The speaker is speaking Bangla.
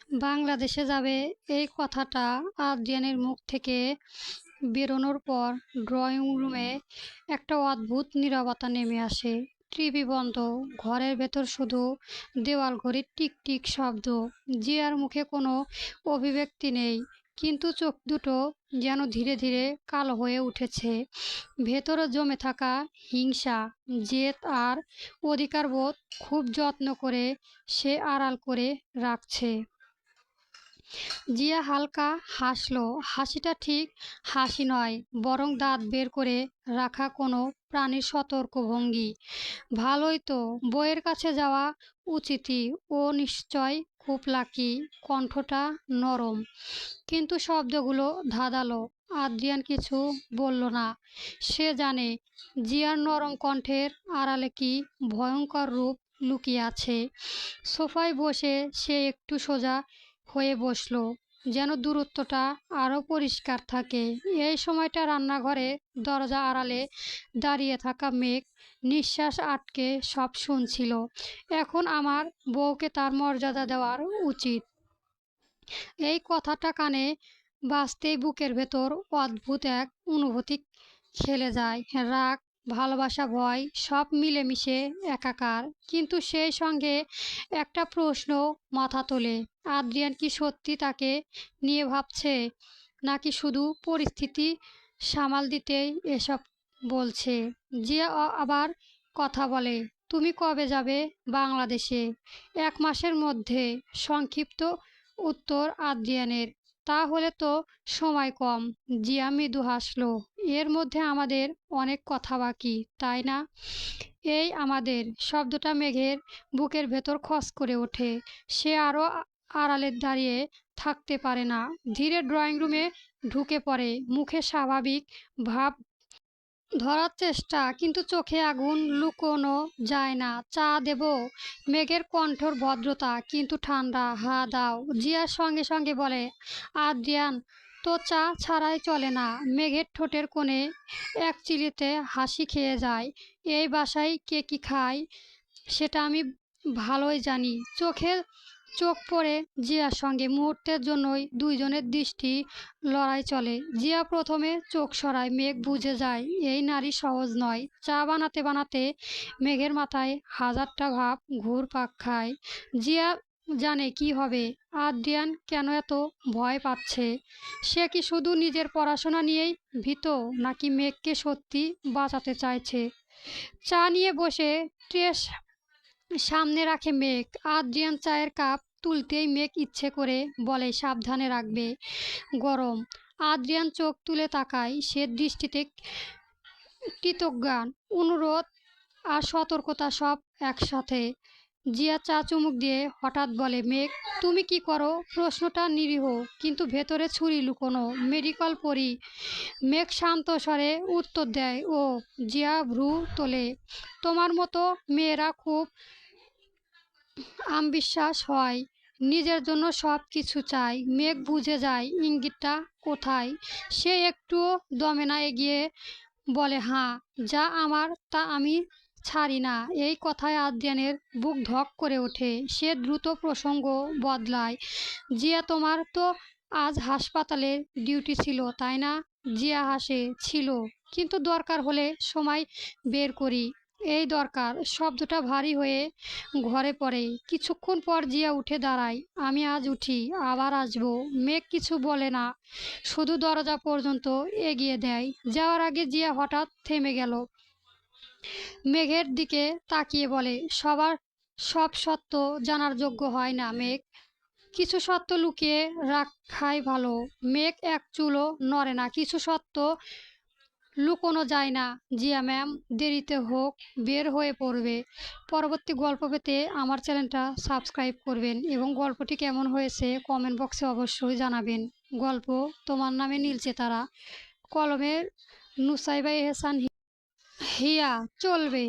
বাংলাদেশে যাবে এই কথাটা আদ্রিয়ানের মুখ থেকে বেরোনোর পর ড্রয়িং রুমে একটা অদ্ভুত নীরবতা নেমে আসে। টিভি বন্ধ, ঘরের ভেতর শুধু দেওয়াল ঘড়ির টিকটিক শব্দ। জিয়ার মুখে কোনো অভিব্যক্তি নেই, কিন্তু চোখ দুটো যেন ধীরে ধীরে কালো হয়ে উঠেছে। ভেতরে জমে থাকা হিংসা, জেদ আর অধিকারবোধ খুব যত্ন করে সে আড়াল করে রাখছে। জিয়া হালকা হাসল। হাসিটা ঠিক হাসি নয়, বরং দাঁত বের করে রাখা কোনো প্রাণীর সতর্ক ভঙ্গি। ভালোই তো, বইয়ের কাছে যাওয়া উচিতই। ও নিশ্চয় খুব লাকি। কণ্ঠটা নরম, কিন্তু শব্দগুলো ধাঁধালো। আদ্রিয়ান কিছু বলল না। সে জানে জিয়ার নরম কণ্ঠের আড়ালে কি ভয়ঙ্কর রূপ লুকিয়ে আছে। সোফায় বসে সে একটু সোজা হয়ে বসল, যেন দূরত্বটা আরও পরিষ্কার থাকে। এই সময়টা রান্নাঘরে দরজা আড়ালে দাঁড়িয়ে থাকা মেঘ নিঃশ্বাস আটকে সব শুনছিল। এখন আমার বউকে তার মর্যাদা দেওয়ার উচিত। এই কথাটা কানে বাজতেই বুকের ভেতর অদ্ভুত এক অনুভূতি খেলে যায়। রাগ, ভালোবাসা, ভয় সব মিলেমিশে একাকার। কিন্তু সেই সঙ্গে একটা প্রশ্ন মাথা তোলে। আদ্রিয়ান কি সত্যি তাকে নিয়ে ভাবছে, নাকি শুধু পরিস্থিতি সামাল দিতেই এসব বলছে? জিয়া আবার কথা বলে, তুমি কবে যাবে বাংলাদেশে? 1 মাসের মধ্যে, সংক্ষিপ্ত উত্তর আদ্রিয়ানের। তাহলে তো সময় কম। জিয়া মৃদু হাসল। এর মধ্যে আমাদের অনেক কথা বাকি, তাই না? এই আমাদের শব্দটা মেঘের বুকের ভেতর খস করে ওঠে। সে আরও আড়ালে দাঁড়িয়ে থাকতে পারে না। ধীরে ড্রয়িং রুমে ঢুকে পড়ে, মুখে স্বাভাবিক ভাব ধরার চেষ্টা, কিন্তু চোখে আগুন লুকোনো যায় না। চা দেব? মেঘের কণ্ঠর ভদ্রতা কিন্তু ঠান্ডা। হা দাও। জিয়ার সঙ্গে সঙ্গে বলে, আদ্রিয়ান তো চা ছাড়াই চলে না। মেঘের ঠোঁটের কোণে এক চিলিতে হাসি খেয়ে যায়। এই বাসায় কে কি খায় সেটা আমি ভালোই জানি। চোখ পড়ে জিয়ার সঙ্গে। মুহূর্তের জন্যই দুইজনের দৃষ্টি লড়াই চলে। জিয়া প্রথমে চোখ সরায়। মেঘ বুঝে যায় এই নারী সহজ নয়। চা বানাতে বানাতে মেঘের মাথায় হাজারটা ভাব ঘুরপাক খায়। জিয়া জানে কি হবে। আদ্রিয়ান কেন এত ভয় পাচ্ছে? সে কি শুধু নিজের পড়াশোনা নিয়েই ভীত, নাকি মেঘকে সত্যি বাঁচাতে চাইছে? চা নিয়ে বসে ট্রে সামনে রাখে মেঘ। আদ্রিয়ান চায়ের কাপ তুলতেই মেঘ ইচ্ছে করে বলে, সাবধানে রাখবে, গরম। আদ্রিয়ান চোখ তুলে তাকায়। সে দৃষ্টিতে কৃতজ্ঞতা, অনুরোধ আর সতর্কতা সব একসাথে। জিয়া চা চুমুক দিয়ে হঠাৎ বলে, মেঘ তুমি কি করো? প্রশ্নটা নিরীহ, কিন্তু ভেতরে ছুরি লুকোনো। মেডিকেল পড়ি। মেঘ শান্ত স্বরে উত্তর দেয়। ও। জিয়া ভ্রু তোলে। তোমার মতো মেয়েরা খুব আমবিশ্বাস হয়, নিজের জন্য সব কিছু চায়। মেঘ বুঝে যায় ইঙ্গিতটা কোথায়। সে একটুও দমে না, এগিয়ে বলে, হ্যাঁ যা আমার তা আমি ছাড়ি না। এই কথায় আদ্রিয়ানের বুক ধক করে ওঠে। সে দ্রুত প্রসঙ্গ বদলায়। জিয়া তোমার তো আজ হাসপাতালের ডিউটি ছিল, তাই না? জিয়া হাসে, ছিল, কিন্তু দরকার হলে সময় বের করি। এই দরকার শব্দটা ভারী হয়ে ঘরে পড়ে। কিছুক্ষণ পর জিয়া উঠে দাঁড়ায়। আমি আজ উঠি, আবার আসবো। মেঘ কিছু বলে না, শুধু দরজা পর্যন্ত এগিয়ে দেয়। যাওয়ার আগে জিয়া হঠাৎ থেমে গেল। মেঘের দিকে তাকিয়ে বলে, সব সত্য জানার যোগ্য হয় না মেঘ। কিছু সত্য লুকিয়ে রাখাই ভালো। মেঘ এক চুলও নড়ে না। কিছু সত্য লুকোনো যায় না জিয়া ম্যাম। দেরিতে হোক বের হয়ে পড়বে। পরবর্তী গল্প পেতে আমার চ্যানেলটা সাবস্ক্রাইব করবেন এবং গল্পটি কেমন হয়েছে কমেন্ট বক্সে অবশ্যই জানাবেন। গল্প তোমার নামে নীলচে তারা, কলমের নুসাইবা এহসান হিয়া। চলবে।